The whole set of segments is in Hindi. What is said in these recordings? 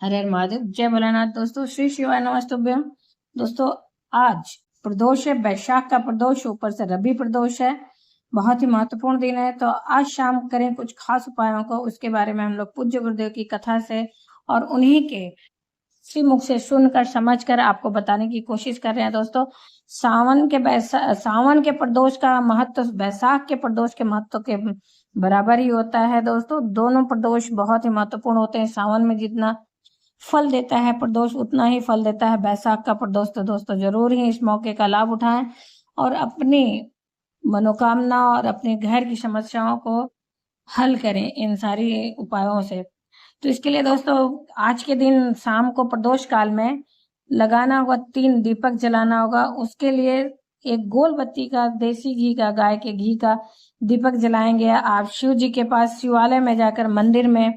हरे हर महादेव। जय भोलेनाथ। दोस्तों श्री शिवाय नमस्तुभ्यम। दोस्तों आज प्रदोष है, वैशाख का प्रदोष, ऊपर से रवि प्रदोष है। बहुत ही महत्वपूर्ण दिन है। तो आज शाम करें कुछ खास उपायों को, उसके बारे में हम लोग पूज्य गुरुदेव की कथा से और उन्हीं के श्री मुख से सुनकर समझकर आपको बताने की कोशिश कर रहे हैं। दोस्तों सावन के प्रदोष का महत्व वैशाख के प्रदोष के महत्व के बराबर ही होता है। दोस्तों दोनों प्रदोष बहुत ही महत्वपूर्ण होते हैं। सावन में जितना फल देता है प्रदोष, उतना ही फल देता है वैशाख का प्रदोष। तो दोस्तों जरूर ही इस मौके का लाभ उठाएं और अपनी मनोकामना और अपने घर की समस्याओं को हल करें इन सारी उपायों से। तो इसके लिए दोस्तों आज के दिन शाम को प्रदोष काल में लगाना होगा, 3 दीपक जलाना होगा। उसके लिए एक गोल बत्ती का, देसी घी का, गाय के घी का दीपक जलाएंगे। आप शिव जी के पास शिवालय में जाकर मंदिर में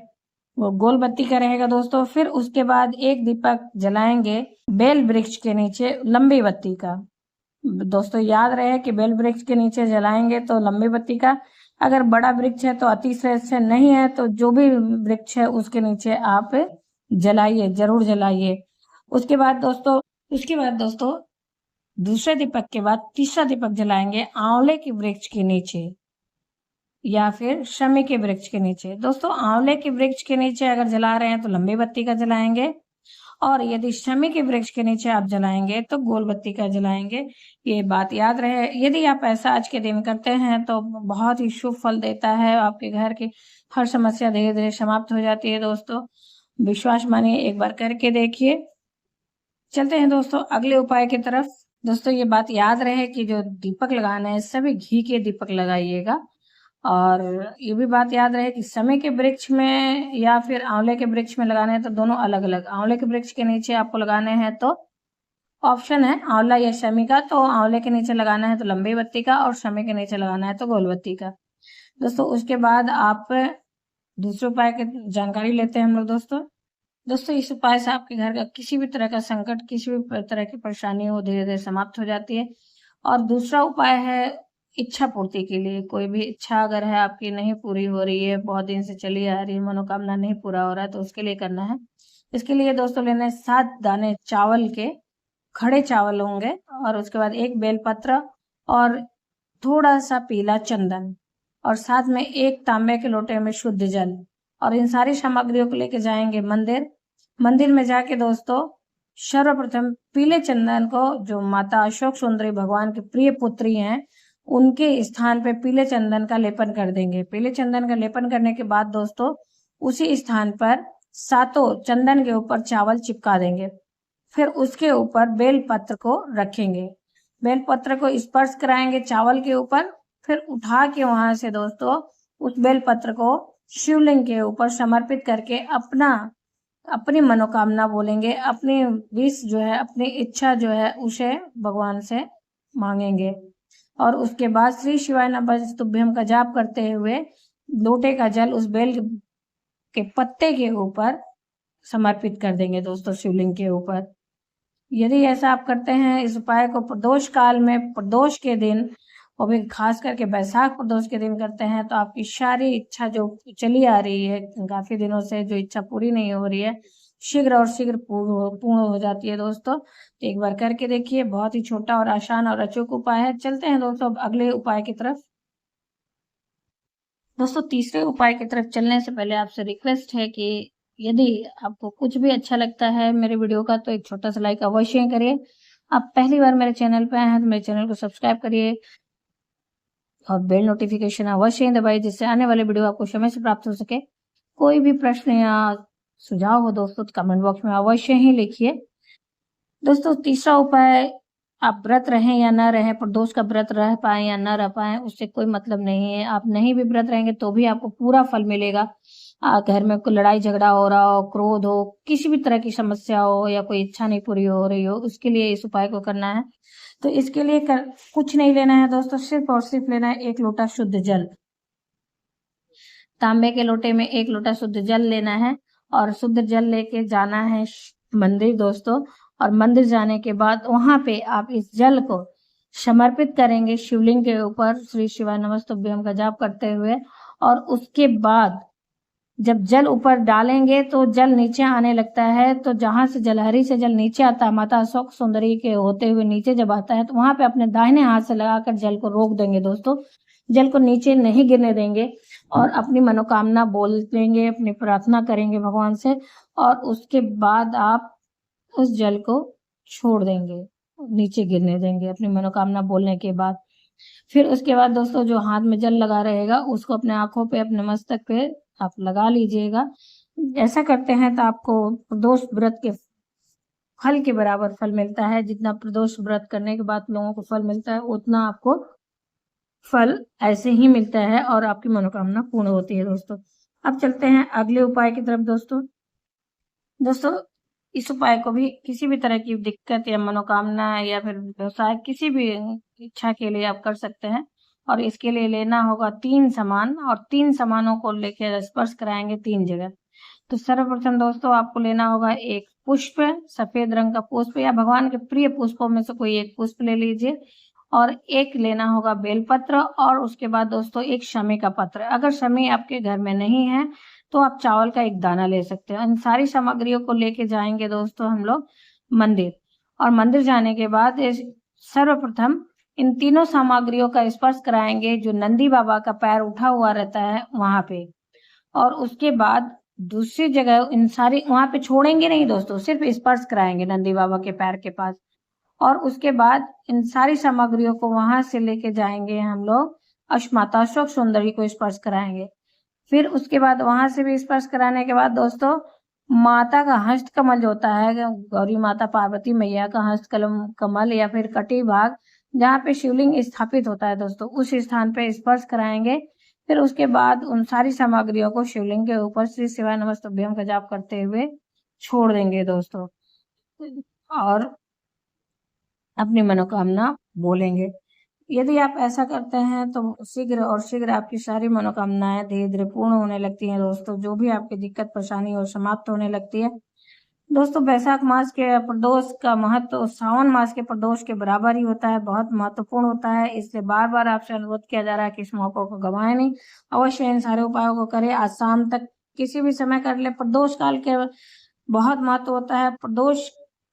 वो गोल बत्ती का रहेगा दोस्तों। फिर उसके बाद एक दीपक जलाएंगे बेल वृक्ष के नीचे, लंबी बत्ती का। दोस्तों याद रहे कि बेल वृक्ष के नीचे जलाएंगे तो लंबी बत्ती का। अगर बड़ा वृक्ष है तो अतिशय से नहीं है तो जो भी वृक्ष है उसके नीचे आप जलाइए, जरूर जलाइए। उसके बाद दोस्तों दूसरे दीपक के बाद तीसरा दीपक जलाएंगे आंवले के वृक्ष के नीचे या फिर शमी के वृक्ष के नीचे। दोस्तों आंवले के वृक्ष के नीचे अगर जला रहे हैं तो लंबी बत्ती का जलाएंगे, और यदि शमी के वृक्ष के नीचे आप जलाएंगे तो गोल बत्ती का जलाएंगे। ये बात याद रहे। यदि आप ऐसा आज के दिन करते हैं तो बहुत ही शुभ फल देता है। आपके घर की हर समस्या धीरे धीरे समाप्त हो जाती है। दोस्तों विश्वास मानिए, एक बार करके देखिए। चलते हैं दोस्तों अगले उपाय की तरफ। दोस्तों ये बात याद रहे कि जो दीपक लगाना है सभी घी के दीपक लगाइएगा। और ये भी बात याद रहे कि शमी के वृक्ष में या फिर आंवले के वृक्ष में लगाने हैं तो दोनों अलग अलग। आंवले के वृक्ष के नीचे आपको लगाने हैं तो ऑप्शन है आंवला या शमी का, तो आंवले के नीचे लगाना है तो लंबी बत्ती का, और शमी के नीचे लगाना है तो गोल बत्ती का। दोस्तों उसके बाद आप दूसरे उपाय की जानकारी लेते हैं हम लोग। दोस्तों इस उपाय से आपके घर का किसी भी तरह का संकट, किसी भी तरह की परेशानी हो धीरे धीरे समाप्त हो जाती है। और दूसरा उपाय है इच्छा पूर्ति के लिए। कोई भी इच्छा अगर है आपकी नहीं पूरी हो रही है, बहुत दिन से चली आ रही है, मनोकामना नहीं पूरा हो रहा है, तो उसके लिए करना है। इसके लिए दोस्तों लेना है 7 दाने चावल के, खड़े चावल होंगे, और उसके बाद एक बेलपत्र और थोड़ा सा पीला चंदन, और साथ में एक तांबे के लोटे में शुद्ध जल। और इन सारी सामग्रियों को लेके जाएंगे मंदिर में जाके दोस्तों सर्वप्रथम पीले चंदन को, जो माता अशोक सुंदरी भगवान की प्रिय पुत्री हैं, उनके स्थान पे पीले चंदन का लेपन कर देंगे। पीले चंदन का लेपन करने के बाद दोस्तों उसी स्थान पर सातों चंदन के ऊपर चावल चिपका देंगे। फिर उसके ऊपर बेल पत्र को रखेंगे, बेल पत्र को स्पर्श कराएंगे चावल के ऊपर। फिर उठा के वहां से दोस्तों उस बेल पत्र को शिवलिंग के ऊपर समर्पित करके अपनी मनोकामना बोलेंगे, अपनी विश जो है, अपनी इच्छा जो है, उसे भगवान से मांगेंगे। और उसके बाद श्री शिवाय नमस्तुभ्यम का जाप करते हुए लोटे का जल उस बेल के पत्ते के ऊपर समर्पित कर देंगे दोस्तों, शिवलिंग के ऊपर। यदि ऐसा आप करते हैं, इस उपाय को प्रदोष काल में, प्रदोष के दिन, वो भी खास करके वैशाख प्रदोष के दिन करते हैं, तो आपकी सारी इच्छा जो चली आ रही है काफी दिनों से, जो इच्छा पूरी नहीं हो रही है, शीघ्र और शीघ्र पूर्ण हो जाती है दोस्तों। तो एक बार करके देखिए, बहुत ही छोटा और आसान और अचूक उपाय है। चलते हैं दोस्तों अगले उपाय की तरफ। दोस्तों तीसरे उपाय की तरफ चलने से पहले आपसे रिक्वेस्ट है कि यदि आपको कुछ भी अच्छा लगता है मेरे वीडियो का तो एक छोटा सा लाइक अवश्य करिए। आप पहली बार मेरे चैनल पे आए हैं तो मेरे चैनल को सब्सक्राइब करिए और बेल नोटिफिकेशन अवश्य ही दबाइए, जिससे आने वाले वीडियो आपको समय से प्राप्त हो सके। कोई भी प्रश्न या सुझाव हो दोस्तों तो कमेंट बॉक्स में अवश्य ही लिखिए। दोस्तों तीसरा उपाय, आप व्रत रहें या न रहें, प्रदोष का व्रत रह पाए या न रह पाए, उससे कोई मतलब नहीं है। आप नहीं भी व्रत रहेंगे तो भी आपको पूरा फल मिलेगा। घर में कोई लड़ाई झगड़ा हो रहा हो, क्रोध हो, किसी भी तरह की समस्या हो, या कोई इच्छा नहीं पूरी हो रही हो, उसके लिए इस उपाय को करना है। तो इसके लिए कुछ नहीं लेना है दोस्तों, सिर्फ और सिर्फ लेना है 1 लोटा शुद्ध जल। तांबे के लोटे में 1 लोटा शुद्ध जल लेना है, और शुद्ध जल लेके जाना है मंदिर दोस्तों। और मंदिर जाने के बाद वहां पे आप इस जल को समर्पित करेंगे शिवलिंग के ऊपर, श्री शिवाय नमस्तुभ्यम का जाप करते हुए। और उसके बाद जब जल ऊपर डालेंगे तो जल नीचे आने लगता है, तो जहां से जलहरी से जल नीचे आता है, माता अशोक सुंदरी के होते हुए नीचे जब आता है, तो वहां पे अपने दाहिने हाथ से लगाकर जल को रोक देंगे दोस्तों। जल को नीचे नहीं गिरने देंगे और अपनी मनोकामना बोल देंगे, अपनी प्रार्थना करेंगे भगवान से, और उसके बाद आप उस जल को छोड़ देंगे, नीचे गिरने देंगे अपनी मनोकामना बोलने के बाद। फिर उसके बाद दोस्तों जो हाथ में जल लगा रहेगा उसको अपने आंखों पे, अपने मस्तक पे आप लगा लीजिएगा। ऐसा करते हैं तो आपको प्रदोष व्रत के फल के बराबर फल मिलता है। जितना प्रदोष व्रत करने के बाद लोगों को फल मिलता है, उतना आपको फल ऐसे ही मिलता है और आपकी मनोकामना पूर्ण होती है दोस्तों। अब चलते हैं अगले उपाय की तरफ दोस्तों। इस उपाय को भी किसी भी तरह की दिक्कत या मनोकामना या फिर व्यवसाय किसी भी इच्छा के लिए आप कर सकते हैं। और इसके लिए लेना होगा 3 सामान, और 3 सामानों को लेकर स्पर्श कराएंगे 3 जगह। तो सर्वप्रथम दोस्तों आपको लेना होगा एक पुष्प, सफेद रंग का पुष्प या भगवान के प्रिय पुष्पों में से कोई एक पुष्प ले लीजिए, और एक लेना होगा बेलपत्र, और उसके बाद दोस्तों एक शमी का पत्र। अगर शमी आपके घर में नहीं है तो आप चावल का एक दाना ले सकते हैं। इन सारी सामग्रियों को लेके जाएंगे दोस्तों हम लोग मंदिर, और मंदिर जाने के बाद सर्वप्रथम इन तीनों सामग्रियों का स्पर्श कराएंगे जो नंदी बाबा का पैर उठा हुआ रहता है वहां पे, और उसके बाद दूसरी जगह इन सारी वहां पे छोड़ेंगे नहीं दोस्तों, सिर्फ स्पर्श कराएंगे नंदी बाबा के पैर के पास। और उसके बाद इन सारी सामग्रियों को वहां से लेके जाएंगे हम लोग माता अशोक सुंदरी को स्पर्श कराएंगे। फिर उसके बाद वहां से भी स्पर्श कराने के बाद दोस्तों माता का हस्त कमल जो होता है, गौरी माता पार्वती मैया का हस्त कमल या फिर कटी भाग जहाँ पे शिवलिंग स्थापित होता है दोस्तों, उस स्थान पे स्पर्श कराएंगे। फिर उसके बाद उन सारी सामग्रियों को शिवलिंग के ऊपर श्री शिवाय नमस्तुभ्यम का जाप करते हुए छोड़ देंगे दोस्तों, और अपनी मनोकामना बोलेंगे। यदि आप ऐसा करते हैं तो शीघ्र आपकी सारी मनोकामनाएं धीरे धीरे पूर्ण होने लगती हैं दोस्तों। जो भी आपकी दिक्कत परेशानी और समाप्त होने लगती है दोस्तों। वैशाख मास के प्रदोष का महत्व सावन मास के प्रदोष के बराबर ही होता है, बहुत महत्वपूर्ण होता है। इसलिए बार बार आपसे अनुरोध किया जा रहा है कि इस मौके को गंवाएं नहीं, अवश्य इन सारे उपायों को करें। आज शाम तक किसी भी समय कर ले। प्रदोष काल के बहुत महत्व होता है। प्रदोष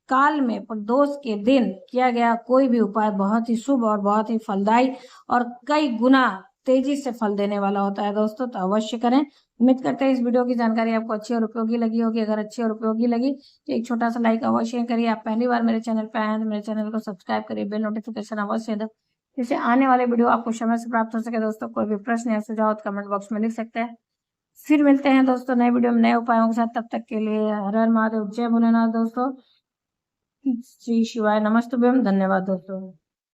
काल में प्रदोष के दिन किया गया कोई भी उपाय बहुत ही शुभ और बहुत ही फलदायी और कई गुना तेजी से फल देने वाला होता है दोस्तों, तो अवश्य करें। उम्मीद करते हैं इस वीडियो की जानकारी आपको अच्छी और उपयोगी लगी होगी। अगर अच्छी और उपयोगी लगी तो एक छोटा सा लाइक अवश्य करिए। आप पहली बार मेरे चैनल पे आए हैं तो मेरे चैनल को सब्सक्राइब करिए, बेल नोटिफिकेशन अवश्य दो, जिससे आने वाले वीडियो आपको समय से प्राप्त हो सके दोस्तों। कोई भी प्रश्न या सुझाव तो कमेंट बॉक्स में लिख सकते हैं। फिर मिलते हैं दोस्तों नए वीडियो में नए उपायों के साथ। तब तक के लिए हर हर महादेव, जय भोलेनाथ दोस्तों। श्री शिवाय नमस्तुभ्यम। धन्यवाद दोस्तों।